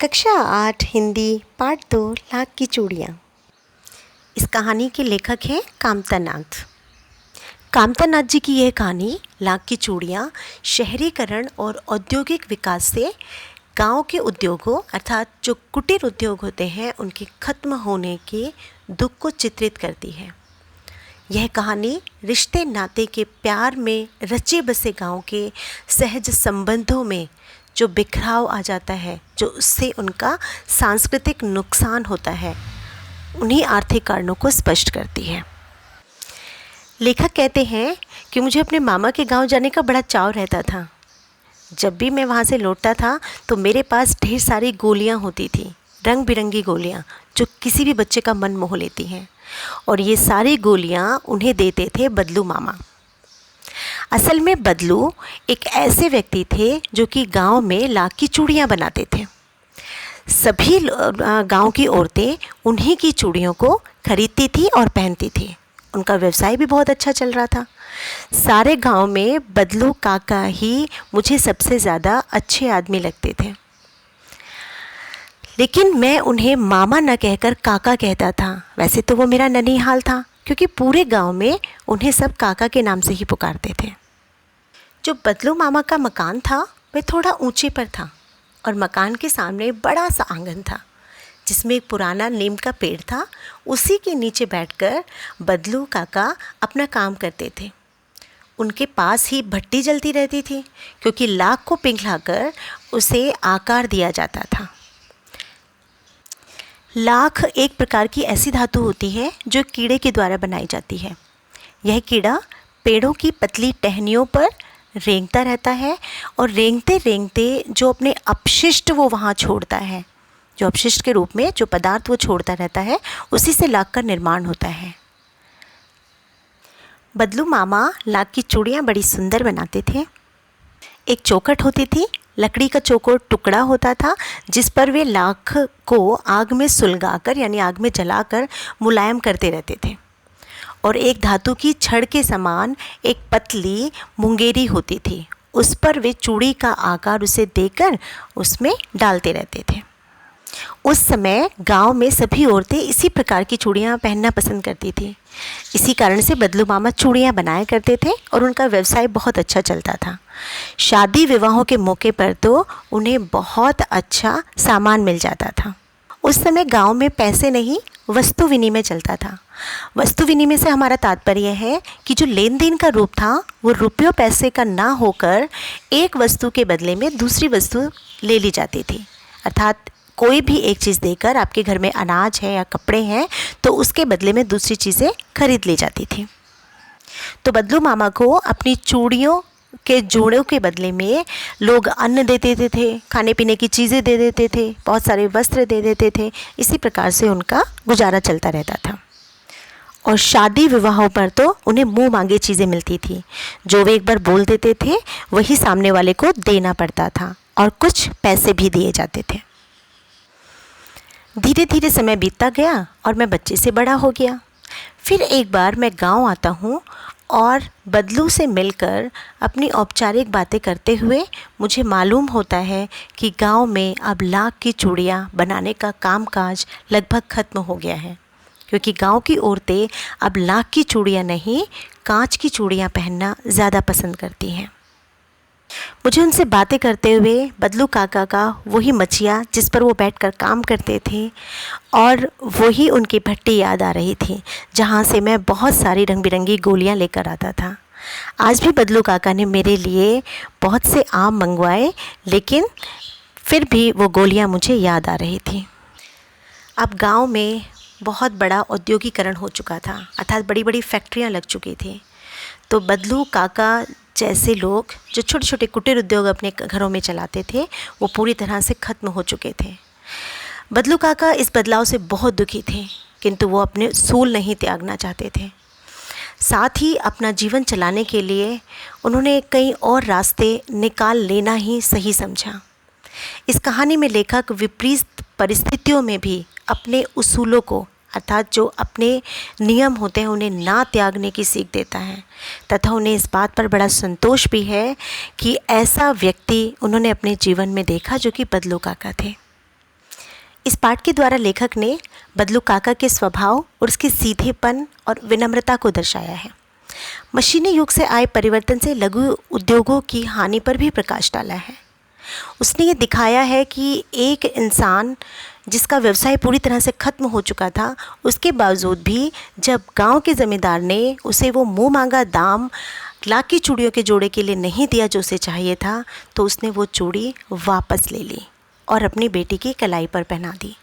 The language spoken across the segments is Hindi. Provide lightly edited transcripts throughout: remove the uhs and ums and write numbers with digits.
कक्षा 8 हिंदी पार्ट 2 लाख की चूड़ियाँ। इस कहानी के लेखक हैं कामता नाथ। कामता नाथ जी की यह कहानी लाख की चूड़ियाँ शहरीकरण और औद्योगिक विकास से गांव के उद्योगों अर्थात जो कुटीर उद्योग होते हैं उनके खत्म होने के दुख को चित्रित करती है। यह कहानी रिश्ते नाते के प्यार में रचे बसे गांव के सहज संबंधों में जो बिखराव आ जाता है, जो उससे उनका सांस्कृतिक नुकसान होता है, उन्हीं आर्थिक कारणों को स्पष्ट करती है। लेखक कहते हैं कि मुझे अपने मामा के गांव जाने का बड़ा चाव रहता था। जब भी मैं वहां से लौटता था तो मेरे पास ढेर सारी गोलियां होती थी, रंग बिरंगी गोलियां जो किसी भी बच्चे का मन मोह लेती हैं, और ये सारी गोलियां उन्हें देते थे बदलू मामा। असल में बदलू एक ऐसे व्यक्ति थे जो कि गांव में लाख की चूड़ियाँ बनाते थे। सभी गांव की औरतें उन्हीं की चूड़ियों को खरीदती थी और पहनती थी। उनका व्यवसाय भी बहुत अच्छा चल रहा था। सारे गांव में बदलू काका ही मुझे सबसे ज़्यादा अच्छे आदमी लगते थे, लेकिन मैं उन्हें मामा न कहकर काका कहता था। वैसे तो वो मेरा ननिहाल था, क्योंकि पूरे गांव में उन्हें सब काका के नाम से ही पुकारते थे। जो बदलू मामा का मकान था वह थोड़ा ऊंचे पर था और मकान के सामने बड़ा सा आंगन था जिसमें एक पुराना नीम का पेड़ था। उसी के नीचे बैठकर बदलू काका अपना काम करते थे। उनके पास ही भट्टी जलती रहती थी, क्योंकि लाख को पिघलाकर उसे आकार दिया जाता था। लाख एक प्रकार की ऐसी धातु होती है जो कीड़े के द्वारा बनाई जाती है। यह कीड़ा पेड़ों की पतली टहनियों पर रेंगता रहता है और रेंगते रेंगते जो अपने अपशिष्ट वो वहाँ छोड़ता है, जो अपशिष्ट के रूप में जो पदार्थ वो छोड़ता रहता है, उसी से लाख का निर्माण होता है। बदलू मामा लाख की चूड़ियाँ बड़ी सुंदर बनाते थे। एक चौखट होती थी, लकड़ी का चौकोर टुकड़ा होता था जिस पर वे लाख को आग में सुलगाकर यानी आग में जलाकर मुलायम करते रहते थे, और एक धातु की छड़ के समान एक पतली मुंगेरी होती थी। उस पर वे चूड़ी का आकार उसे देकर उसमें डालते रहते थे। उस समय गांव में सभी औरतें इसी प्रकार की चूड़ियाँ पहनना पसंद करती थी। इसी कारण से बदलू मामा चूड़ियाँ बनाया करते थे और उनका व्यवसाय बहुत अच्छा चलता था। शादी विवाहों के मौके पर तो उन्हें बहुत अच्छा सामान मिल जाता था। उस समय गांव में पैसे नहीं, वस्तु विनिमय चलता था। वस्तु विनिमय से हमारा तात्पर्य है कि जो लेन देन का रूप था वो रुपयों पैसे का ना होकर एक वस्तु के बदले में दूसरी वस्तु ले ली जाती थी। अर्थात कोई भी एक चीज़ देकर, आपके घर में अनाज है या कपड़े हैं, तो उसके बदले में दूसरी चीज़ें खरीद ली जाती थी। तो बदलू मामा को अपनी चूड़ियों के जोड़ों के बदले में लोग अन्न दे देते थे, खाने पीने की चीज़ें दे देते थे, बहुत सारे वस्त्र दे देते थे। इसी प्रकार से उनका गुजारा चलता रहता था। और शादी विवाहों पर तो उन्हें मुंह मांगे चीज़ें मिलती थी। जो वे एक बार बोल देते थे वही सामने वाले को देना पड़ता था, और कुछ पैसे भी दिए जाते थे। धीरे धीरे समय बीतता गया और मैं बच्चे से बड़ा हो गया। फिर एक बार मैं गांव आता हूँ और बदलू से मिलकर अपनी औपचारिक बातें करते हुए मुझे मालूम होता है कि गांव में अब लाख की चूड़ियाँ बनाने का कामकाज लगभग ख़त्म हो गया है, क्योंकि गांव की औरतें अब लाख की चूड़ियाँ नहीं, कांच की चूड़ियाँ पहनना ज़्यादा पसंद करती हैं। मुझे उनसे बातें करते हुए बदलू काका का वही मचिया जिस पर वो बैठकर काम करते थे और वही उनकी भट्टी याद आ रही थी, जहाँ से मैं बहुत सारी रंग बिरंगी गोलियाँ लेकर आता था। आज भी बदलू काका ने मेरे लिए बहुत से आम मंगवाए, लेकिन फिर भी वो गोलियाँ मुझे याद आ रही थी। अब गांव में बहुत बड़ा औद्योगिकरण हो चुका था, अर्थात बड़ी बड़ी फैक्ट्रियाँ लग चुकी थी। तो बदलू काका जैसे लोग जो छोटे छोटे कुटीर उद्योग अपने घरों में चलाते थे वो पूरी तरह से ख़त्म हो चुके थे। बदलू काका इस बदलाव से बहुत दुखी थे, किंतु वो अपने सूल नहीं त्यागना चाहते थे। साथ ही अपना जीवन चलाने के लिए उन्होंने कई और रास्ते निकाल लेना ही सही समझा। इस कहानी में लेखक विपरीत परिस्थितियों में भी अपने उसूलों को, अर्थात जो अपने नियम होते हैं, उन्हें ना त्यागने की सीख देता है, तथा उन्हें इस बात पर बड़ा संतोष भी है कि ऐसा व्यक्ति उन्होंने अपने जीवन में देखा जो कि बदलू काका थे। इस पाठ के द्वारा लेखक ने बदलू काका के स्वभाव और उसके सीधेपन और विनम्रता को दर्शाया है। मशीनी युग से आए परिवर्तन से लघु उद्योगों की हानि पर भी प्रकाश डाला है। उसने ये दिखाया है कि एक इंसान जिसका व्यवसाय पूरी तरह से ख़त्म हो चुका था, उसके बावजूद भी जब गांव के ज़मींदार ने उसे वो मुँह मांगा दाम लाख की चूड़ियों के जोड़े के लिए नहीं दिया जो उसे चाहिए था, तो उसने वो चूड़ी वापस ले ली और अपनी बेटी की कलाई पर पहना दी,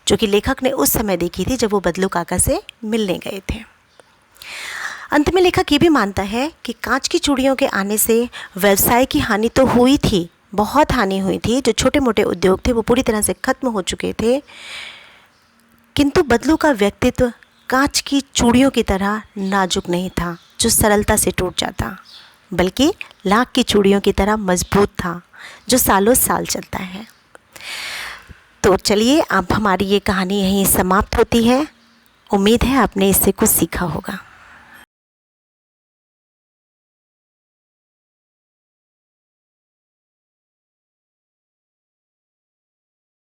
जो कि लेखक ने उस समय देखी थी जब वो बदलू काका से मिलने गए थे। अंत में लेखक ये भी मानता है कि कांच की चूड़ियों के आने से व्यवसाय की हानि तो हुई थी, बहुत हानि हुई थी। जो छोटे मोटे उद्योग थे वो पूरी तरह से ख़त्म हो चुके थे, किंतु बदलू का व्यक्तित्व कांच की चूड़ियों की तरह नाजुक नहीं था जो सरलता से टूट जाता, बल्कि लाख की चूड़ियों की तरह मजबूत था जो सालों साल चलता है। तो चलिए, अब हमारी ये कहानी यहीं समाप्त होती है। उम्मीद है आपने इससे कुछ सीखा होगा।